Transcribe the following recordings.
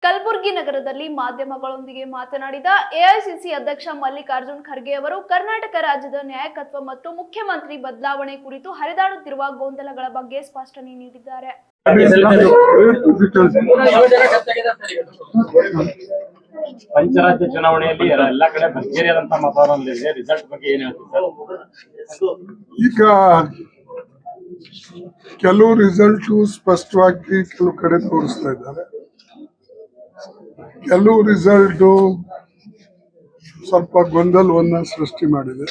ಕಲಬುರಗಿ ನಗರದಲ್ಲಿ ಮಾಧ್ಯಮಗಳೊಂದಿಗೆ ಮಾತನಾಡಿದ ಎಐಸಿಸಿ ಅಧ್ಯಕ್ಷ ಮಲ್ಲಿಕಾರ್ಜುನ್ ಖರ್ಗೆ ಅವರು ಕರ್ನಾಟಕ ರಾಜ್ಯದ ನ್ಯಾಯಕತ್ವ ಮತ್ತು ಮುಖ್ಯಮಂತ್ರಿ ಬದಲಾವಣೆ ಕುರಿತು ಹರಿದಾಡುತ್ತಿರುವ ಗೊಂದಲಗಳ ಬಗ್ಗೆ ಸ್ಪಷ್ಟನೆ ನೀಡಿದ್ದಾರೆ. ಪಂಚರಾಜ್ಯ ಚುನಾವಣೆಯಲ್ಲಿ ಎಲ್ಲಾ ಕಡೆ ಭರ್ಜರಿಯಾದಂತಹ ಮತದಾನ ಇದೆ. ರಿಸಲ್ಟ್ ಬಗ್ಗೆ ಏನ್ ಹೇಳ್ತೀವಿ ಸರ್? ಈಗ ಕೆಲವು ರಿಸಲ್ಟ್ ಸ್ಪಷ್ಟವಾಗಿ ಕೆಲವು ಕಡೆ ತೋರಿಸ್ತಾ ಇದ್ದಾರೆ, ಕೆಲವು ರಿಸಲ್ಟ್ ಸ್ವಲ್ಪ ಗೊಂದಲವನ್ನ ಸೃಷ್ಟಿ ಮಾಡಿದೆ.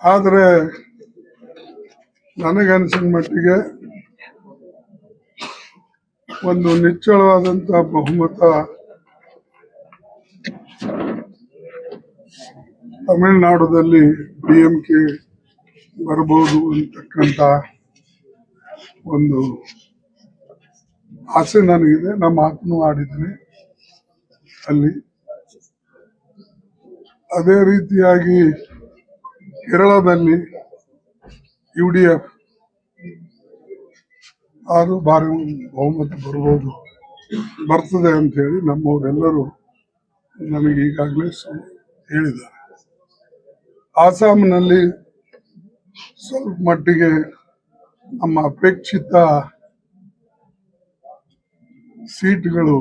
ಆದರೆ ನನಗನ್ಸಿದ ಮಟ್ಟಿಗೆ ಒಂದು ನಿಚ್ಚಳವಾದಂತಹ ಬಹುಮತ ತಮಿಳುನಾಡುದಲ್ಲಿ ಡಿಎಂಕೆ ಬರಬಹುದು ಅಂತಕ್ಕಂಥ ಒಂದು ಆಸೆ ನನಗಿದೆ. ನಮ್ಮ ಮಾತನ್ನು ಆಡಿದ್ದೀನಿ ಅಲ್ಲಿ. ಅದೇ ರೀತಿಯಾಗಿ ಕೇರಳದಲ್ಲಿ UDF ಅದು ಭಾರಿ ಬಹುಮತ ಬರ್ತದೆ ಅಂತ ಹೇಳಿ ನಮ್ಮವರೆಲ್ಲರೂ ನಮಗೆ ಈಗಾಗಲೇ ಹೇಳಿದ್ದಾರೆ. ಆಸಾಂನಲ್ಲಿ ಸ್ವಲ್ಪ ಮಟ್ಟಿಗೆ ನಮ್ಮ ಅಪೇಕ್ಷಿತ ಸೀಟ್ಗಳು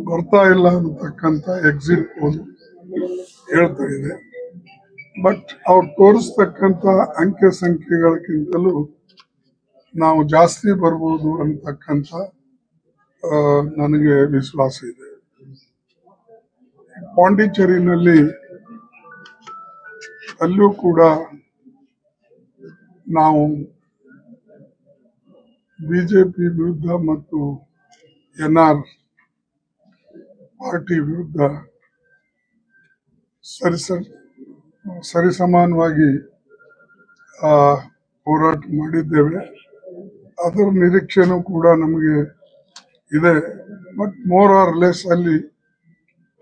ಬರ್ತಾ ಇಲ್ಲ ಅನ್ನತಕ್ಕಂಥ ಎಕ್ಸಿಟ್ ಪೋಲ್ ಹೇಳ್ತಾ ಇದೆ. ಬಟ್ ಅವ್ರು ತೋರಿಸ್ತಕ್ಕಂಥ ಅಂಕೆ ಸಂಖ್ಯೆಗಳಕ್ಕಿಂತಲೂ ನಾವು ಜಾಸ್ತಿ ಬರ್ಬೋದು ಅಂತಕ್ಕಂಥ ನನಗೆ ವಿಶ್ವಾಸ ಇದೆ. ಪಾಂಡಿಚೇರಿನಲ್ಲಿ ಅಲ್ಲೂ ಕೂಡ ನಾವು ಬಿಜೆಪಿ ವಿರುದ್ಧ ಮತ್ತು NR ಪಾರ್ಟಿ ವಿರುದ್ಧ ಸರಿಸಮಾನವಾಗಿ ಹೋರಾಟ ಮಾಡಿದ್ದೇವೆ. ಅದರ ನಿರೀಕ್ಷೆನೂ ಕೂಡ ನಮಗೆ ಇದೆ. ಬಟ್ ಮೋರ್ ಆರ್ ಲೆಸ್ ಅಲ್ಲಿ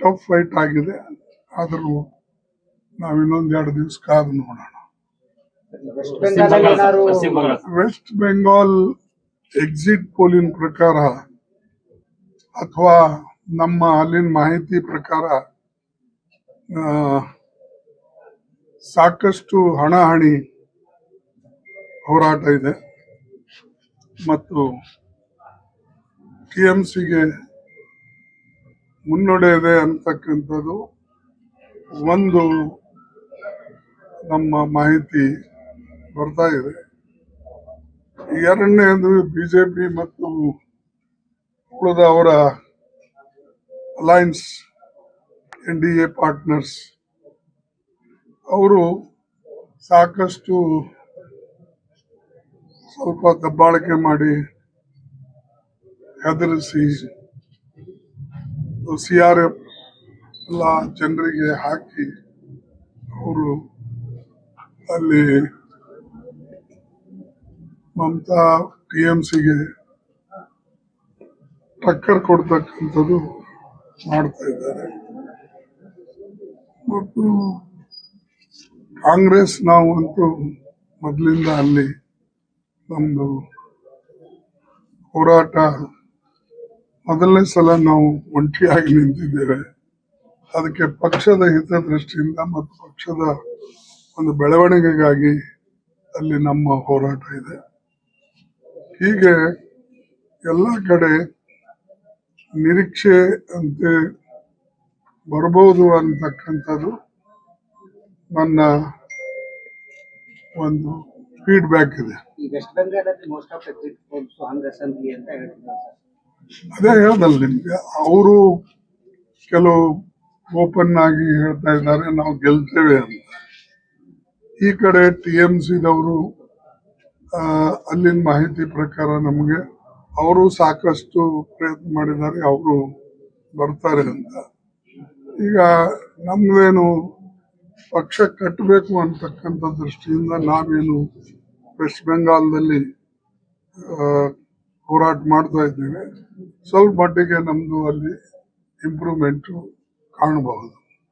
ಟಫ್ ಫೈಟ್ ಆಗಿದೆ. ಆದರೂ ನಾವು ಇನ್ನೊಂದೆರಡು ದಿವಸ ಕಾದು ನೋಡೋಣ. ವೆಸ್ಟ್ ಬೆಂಗಾಲ್ ಎಕ್ಸಿಟ್ ಪೋಲಿನ ಪ್ರಕಾರ ಅಥವಾ ನಮ್ಮ ಅಲ್ಲಿನ ಮಾಹಿತಿ ಪ್ರಕಾರ ಸಾಕಷ್ಟು ಹಣಾಹಣಿ ಹೋರಾಟ ಇದೆ ಮತ್ತು TMCಗೆ ಮುನ್ನಡೆ ಇದೆ ಅಂತಕ್ಕಂಥದ್ದು ಒಂದು ನಮ್ಮ ಮಾಹಿತಿ ಬರ್ತಾ ಇದೆ. ಎರಡನೇದು ಬಿಜೆಪಿ ಮತ್ತು ಉಳಿದ ಅವರ ಅಲೈನ್ಸ್ NDA ಪಾರ್ಟ್ನರ್ಸ್ ಅವರು ಸಾಕಷ್ಟು ಸ್ವಲ್ಪ ದಬ್ಬಾಳಿಕೆ ಮಾಡಿ ಹೆದರಿಸಿ CRF ಎಲ್ಲ ಜನರಿಗೆ ಹಾಕಿ ಅವರು ಅಲ್ಲಿ ಮಮತಾ TMCಗೆ ಟಕ್ಕರ್ ಕೊಡ್ತಕ್ಕಂಥದ್ದು ಮಾಡ್ತಾ ಇದ್ದಾರೆ. ಮತ್ತು ಕಾಂಗ್ರೆಸ್ ನಾವು ಅಂತೂ ಮೊದಲಿಂದ ಅಲ್ಲಿ ನಮ್ದು ಹೋರಾಟ ಮೊದಲನೇ ಸಲ ನಾವು ಒಂಟಿಯಾಗಿ ನಿಂತಿದ್ದೇವೆ. ಅದಕ್ಕೆ ಪಕ್ಷದ ಹಿತದೃಷ್ಟಿಯಿಂದ ಮತ್ತು ಪಕ್ಷದ ಒಂದು ಬೆಳವಣಿಗೆಗಾಗಿ ಅಲ್ಲಿ ನಮ್ಮ ಹೋರಾಟ ಇದೆ. ಹೀಗೆ ಎಲ್ಲ ಕಡೆ ನಿರೀಕ್ಷೆ ಅಂತೆ ಬರಬಹುದು ಅಂತಕ್ಕಂಥದ್ದು ನನ್ನ ಒಂದು ಫೀಡ್ಬ್ಯಾಕ್ ಇದೆ. ಅದೇ ಹೇಳ್ದಲ್ಲ ನಿಮ್ಗೆ, ಅವರು ಕೆಲವು ಓಪನ್ ಆಗಿ ಹೇಳ್ತಾ ಇದ್ದಾರೆ ನಾವು ಗೆಲ್ತೇವೆ ಅಂತ. ಈ ಕಡೆ TMCದವರು ಅಲ್ಲಿನ ಮಾಹಿತಿ ಪ್ರಕಾರ ನಮಗೆ ಅವರು ಸಾಕಷ್ಟು ಪ್ರಯತ್ನ ಮಾಡಿದ್ದಾರೆ, ಅವರು ಬರ್ತಾರೆ ಅಂತ. ಈಗ ನಮ್ದೇನು ಪಕ್ಷ ಕಟ್ಟಬೇಕು ಅಂತಕ್ಕಂಥ ದೃಷ್ಟಿಯಿಂದ ನಾವೇನು ವೆಸ್ಟ್ ಬೆಂಗಾಲ್ದಲ್ಲಿ ಹೋರಾಟ ಮಾಡ್ತಾ ಇದ್ದೇವೆ. ಸ್ವಲ್ಪ ಮಟ್ಟಿಗೆ ನಮ್ದು ಅಲ್ಲಿ ಇಂಪ್ರೂವ್ಮೆಂಟು ಕಾಣಬಹುದು.